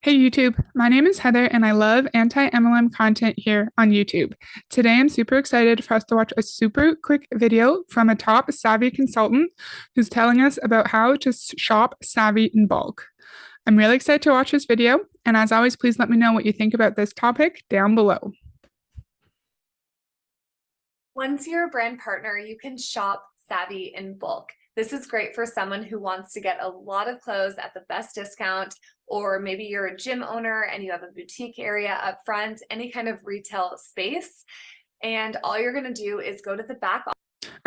Hey YouTube, my name is Heather and I love anti-MLM content here on YouTube. Today I'm super excited for us to watch a super quick video from a top Savvi consultant who's telling us about how to shop Savvi in bulk. I'm really excited to watch this video, and as always, please let me know what you think about this topic down below. Once you're a brand partner, you can shop Savvi in bulk. This is great for someone who wants to get a lot of clothes at the best discount, or maybe you're a gym owner and you have a boutique area up front, any kind of retail space. And all you're going to do is go to the back.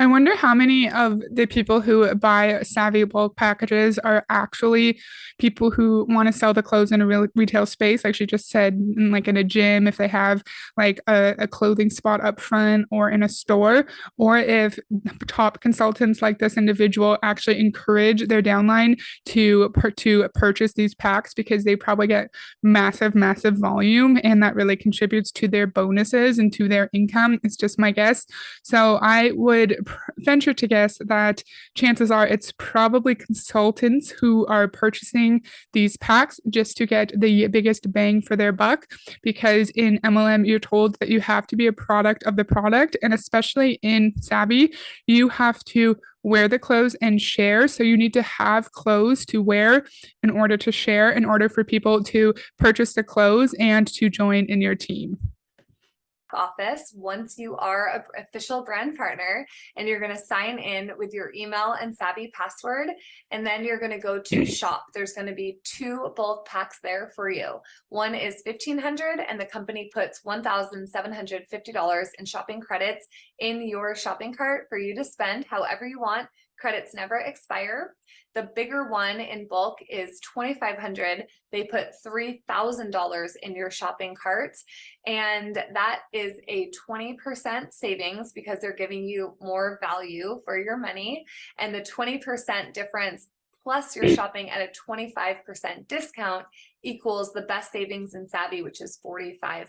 I wonder how many of the people who buy Savvi bulk packages are actually people who want to sell the clothes in a real retail space, like she just said, like in a gym, if they have like a clothing spot up front or in a store, or if top consultants like this individual actually encourage their downline to purchase these packs because they probably get massive volume, and that really contributes to their bonuses and to their income. It's just my guess. So I would venture to guess that chances are it's probably consultants who are purchasing these packs just to get the biggest bang for their buck. Because in MLM, you're told that you have to be a product of the product. And especially in Savvi, you have to wear the clothes and share. So you need to have clothes to wear in order to share, in order for people to purchase the clothes and to join in your team. Office once you are an official brand partner, and you're going to sign in with your email and Savvi password, and then you're going to go to shop. There's going to be two bulk packs there for you. One is $1,500 and the company puts $1,750 in shopping credits in your shopping cart for you to spend however you want. Credits never expire. The bigger one in bulk is $2,500. They put $3,000 in your shopping cart, and that is a 20% savings because they're giving you more value for your money. And the 20% difference plus you're shopping at a 25% discount equals the best savings in Savvi, which is 45%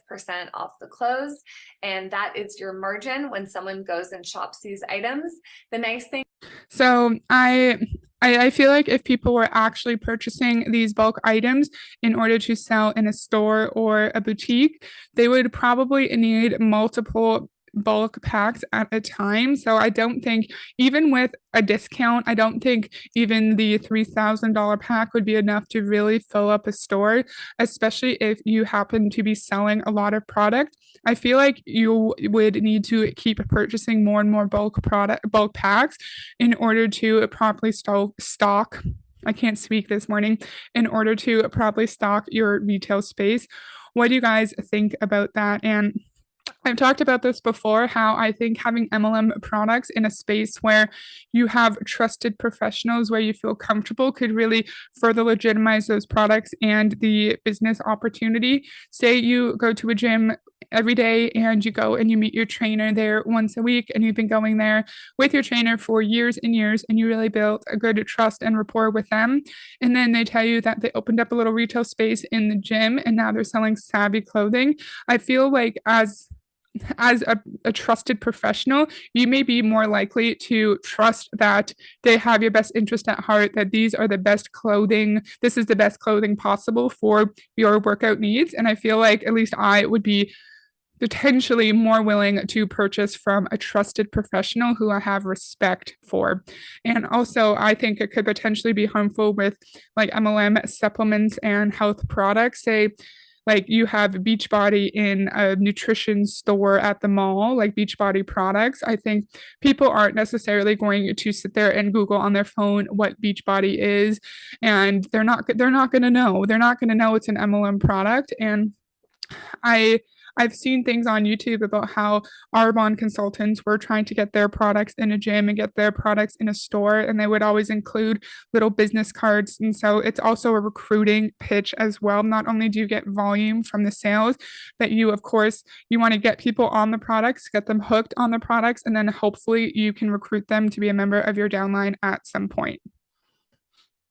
off the clothes. And that is your margin when someone goes and shops these items. The nice thing. So I feel like if people were actually purchasing these bulk items in order to sell in a store or a boutique, they would probably need multiple bulk packs at a time. So I don't think, even with a discount, I don't think even the $3,000 pack would be enough to really fill up a store, especially if you happen to be selling a lot of product. I feel like you would need to keep purchasing more and more bulk packs in order to properly stock. I can't speak this morning. In order to properly stock your retail space. What do you guys think about that? And I've talked about this before, how I think having MLM products in a space where you have trusted professionals, where you feel comfortable, could really further legitimize those products and the business opportunity. Say you go to a gym every day and you go and you meet your trainer there once a week, and you've been going there with your trainer for years and years, and you really built a good trust and rapport with them. And then they tell you that they opened up a little retail space in the gym and now they're selling Savvi clothing. I feel like as a trusted professional, you may be more likely to trust that they have your best interest at heart, that these are the best clothing, this is the best clothing possible for your workout needs. And I feel like at least I would be potentially more willing to purchase from a trusted professional who I have respect for. And also, I think it could potentially be harmful with like MLM supplements and health products. Say, like you have Beachbody in a nutrition store at the mall, like Beachbody products. I think people aren't necessarily going to sit there and Google on their phone what Beachbody is, and they're not going to know. They're not going to know it's an MLM product. And I I've seen things on YouTube about how Arbonne consultants were trying to get their products in a gym and get their products in a store, and they would always include little business cards. And so it's also a recruiting pitch as well. Not only do you get volume from the sales, but you, of course, you want to get people on the products, get them hooked on the products, and then hopefully you can recruit them to be a member of your downline at some point.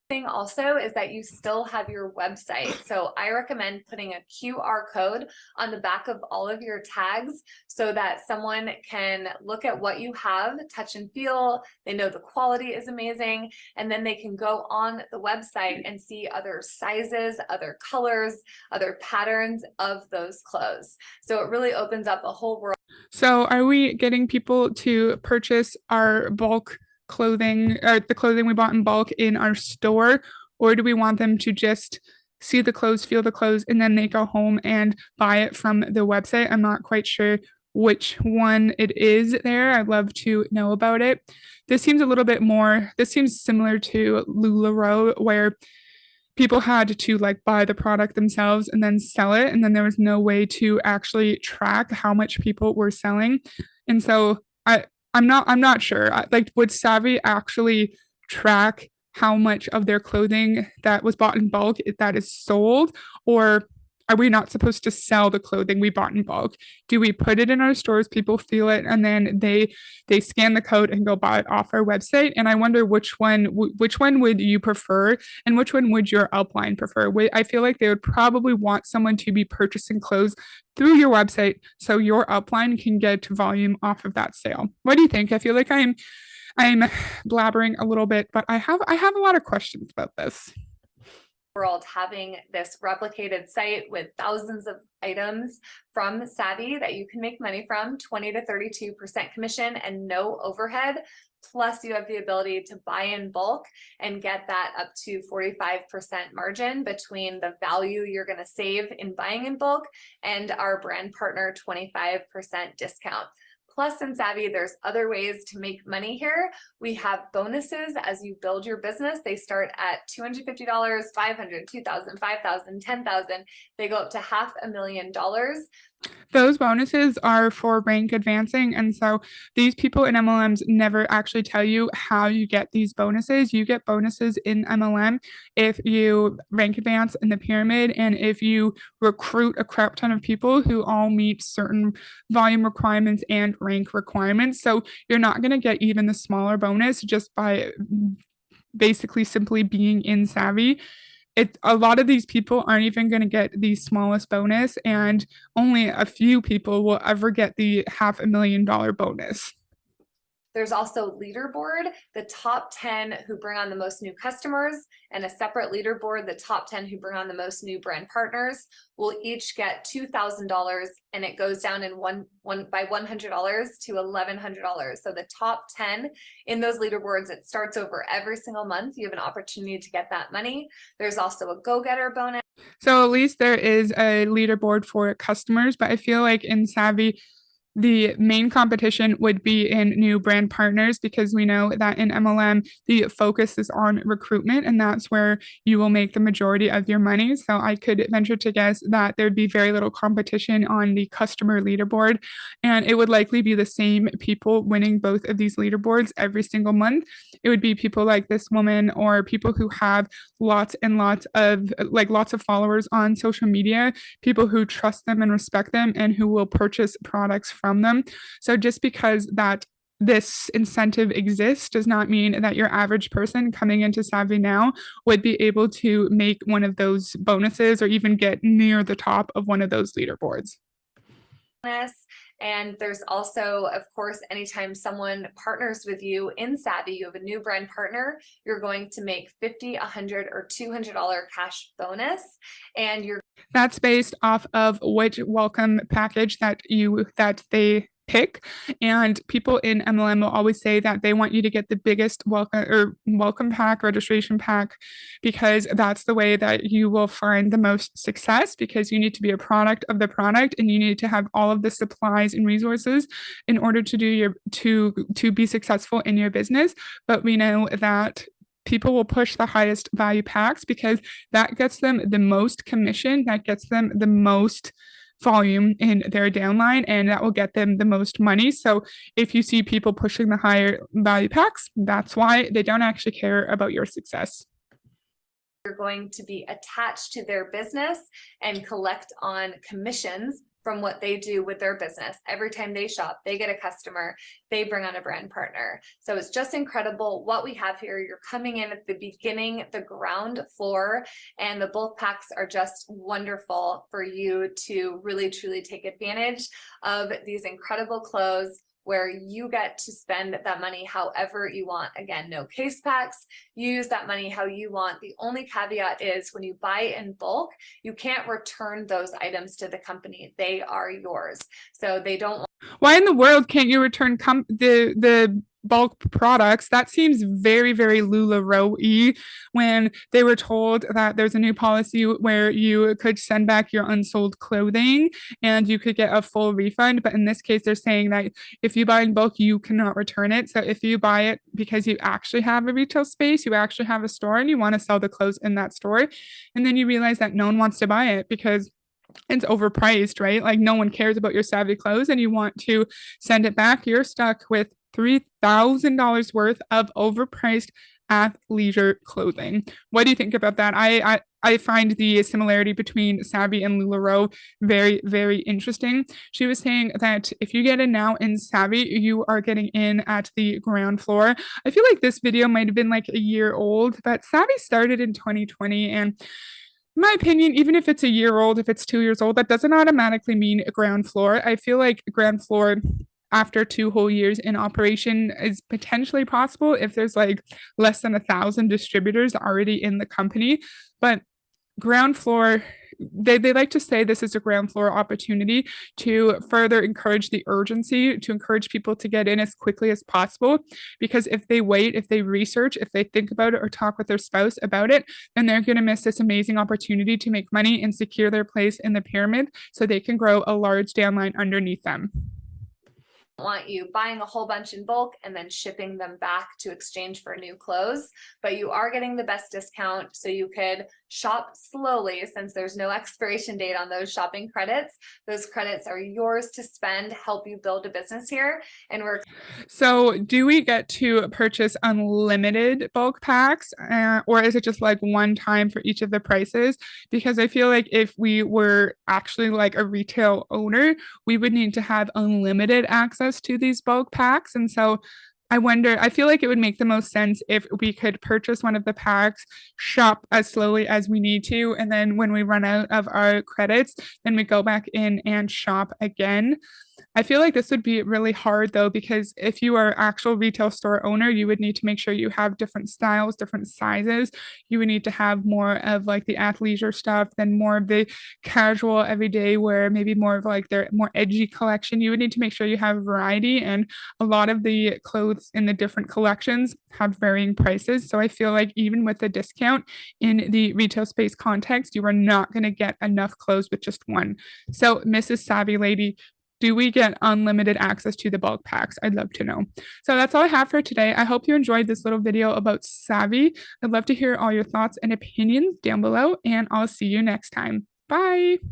Thing also is that you still have your website. So I recommend putting a QR code on the back of all of your tags so that someone can look at what you have, touch and feel, they know the quality is amazing, and then they can go on the website and see other sizes, other colors, other patterns of those clothes. So it really opens up a whole world. So are we getting people to purchase our bulk clothing or the clothing we bought in bulk in our store, or do we want them to just see the clothes, feel the clothes, and then they go home and buy it from the website? I'm not quite sure which one it is there. I'd love to know about it. This seems similar to LuLaRoe, where people had to like buy the product themselves and then sell it, and then there was no way to actually track how much people were selling. And so I'm not sure. Like, would Savvy actually track how much of their clothing that was bought in bulk that is sold, or are we not supposed to sell the clothing we bought in bulk? Do we put it in our stores, people feel it, and then they scan the code and go buy it off our website? And I wonder which one would you prefer, and which one would your upline prefer? I feel like they would probably want someone to be purchasing clothes through your website so your upline can get volume off of that sale. What do you think? I feel like I'm blabbering a little bit, but I have a lot of questions about this. World having this replicated site with thousands of items from Savvy that you can make money from, 20 to 32% commission and no overhead. Plus you have the ability to buy in bulk and get that up to 45% margin between the value you're going to save in buying in bulk and our brand partner 25% discount. Plus in Savvy, there's other ways to make money here. We have bonuses as you build your business. They start at $250, $500, $2,000, $5,000, $10,000. They go up to $500,000. Those bonuses are for rank advancing. And so these people in MLMs never actually tell you how you get these bonuses. You get bonuses in MLM if you rank advance in the pyramid and if you recruit a crap ton of people who all meet certain volume requirements and rank requirements. So you're not going to get even the smaller bonus just by basically simply being in Savvy. A lot of these people aren't even going to get the smallest bonus, and only a few people will ever get the $500,000 bonus. There's also leaderboard, the top 10 who bring on the most new customers, and a separate leaderboard, the top 10 who bring on the most new brand partners will each get $2,000, and it goes down in one by $100 to $1,100. So the top 10 in those leaderboards, it starts over every single month. You have an opportunity to get that money. There's also a go-getter bonus. So at least there is a leaderboard for customers, but I feel like in Savvy, the main competition would be in new brand partners, because we know that in MLM, the focus is on recruitment, and that's where you will make the majority of your money. So I could venture to guess that there'd be very little competition on the customer leaderboard, and it would likely be the same people winning both of these leaderboards every single month. It would be people like this woman, or people who have lots and lots of followers on social media, people who trust them and respect them, and who will purchase products from them. So just because that this incentive exists does not mean that your average person coming into Savvy now would be able to make one of those bonuses or even get near the top of one of those leaderboards. And there's also, of course, anytime someone partners with you in Savvy, you have a new brand partner, you're going to make $50, $100, or $200 cash bonus. And that's based off of which welcome package that they pick. And people in MLM will always say that they want you to get the biggest welcome pack, registration pack, because that's the way that you will find the most success, because you need to be a product of the product, and you need to have all of the supplies and resources in order to be successful in your business. But we know that people will push the highest value packs because that gets them the most commission, that gets them the most volume in their downline, and that will get them the most money. So if you see people pushing the higher value packs, that's why they don't actually care about your success. You're going to be attached to their business and collect on commissions from what they do with their business. Every time they shop, they get a customer, they bring on a brand partner. So it's just incredible what we have here. You're coming in at the beginning, the ground floor, and the bulk packs are just wonderful for you to really truly take advantage of these incredible clothes where you get to spend that money however you want. Again, no case packs, use that money how you want. The only caveat is when you buy in bulk, you can't return those items to the company. They are yours. So they don't. Why in the world can't you return the bulk products? That seems very, very LuLaRoe-y when they were told that there's a new policy where you could send back your unsold clothing and you could get a full refund. But in this case, they're saying that if you buy in bulk, you cannot return it. So if you buy it because you actually have a retail space, you actually have a store and you want to sell the clothes in that store, and then you realize that no one wants to buy it because it's overpriced, right? Like no one cares about your Savvy clothes and you want to send it back, you're stuck with $3,000 worth of overpriced athleisure clothing. What do you think about that? I find the similarity between Savvy and LuLaRoe very, very interesting. She was saying that if you get in now in Savvy, you are getting in at the ground floor. I feel like this video might have been like a year old, but Savvy started in 2020, and in my opinion, even if it's a year old, if it's 2 years old, that doesn't automatically mean a ground floor. I feel like ground floor after 2 whole years in operation is potentially possible if there's like less than 1,000 distributors already in the company. But ground floor, they like to say this is a ground floor opportunity to further encourage the urgency, to encourage people to get in as quickly as possible. Because if they wait, if they research, if they think about it or talk with their spouse about it, then they're going to miss this amazing opportunity to make money and secure their place in the pyramid so they can grow a large downline underneath them. Want you buying a whole bunch in bulk and then shipping them back to exchange for new clothes, but you are getting the best discount, so you could shop slowly since there's no expiration date on those shopping credits. Those credits are yours to spend, help you build a business here. And we're So do we get to purchase unlimited bulk packs, or is it just like one time for each of the prices? Because I feel like if we were actually like a retail owner, we would need to have unlimited access to these bulk packs. And so I wonder, I feel like it would make the most sense if we could purchase one of the packs, shop as slowly as we need to, and then when we run out of our credits, then we go back in and shop again. I feel like this would be really hard though, because if you are actual retail store owner, you would need to make sure you have different styles, different sizes. You would need to have more of like the athleisure stuff, then more of the casual everyday wear, maybe more of like their more edgy collection. You would need to make sure you have variety, and a lot of the clothes in the different collections have varying prices. So I feel like even with a discount in the retail space context, you are not going to get enough clothes with just one. So Mrs. Savvy Lady, do we get unlimited access to the bulk packs? I'd love to know. So that's all I have for today. I hope you enjoyed this little video about Savvy. I'd love to hear all your thoughts and opinions down below, and I'll see you next time. Bye.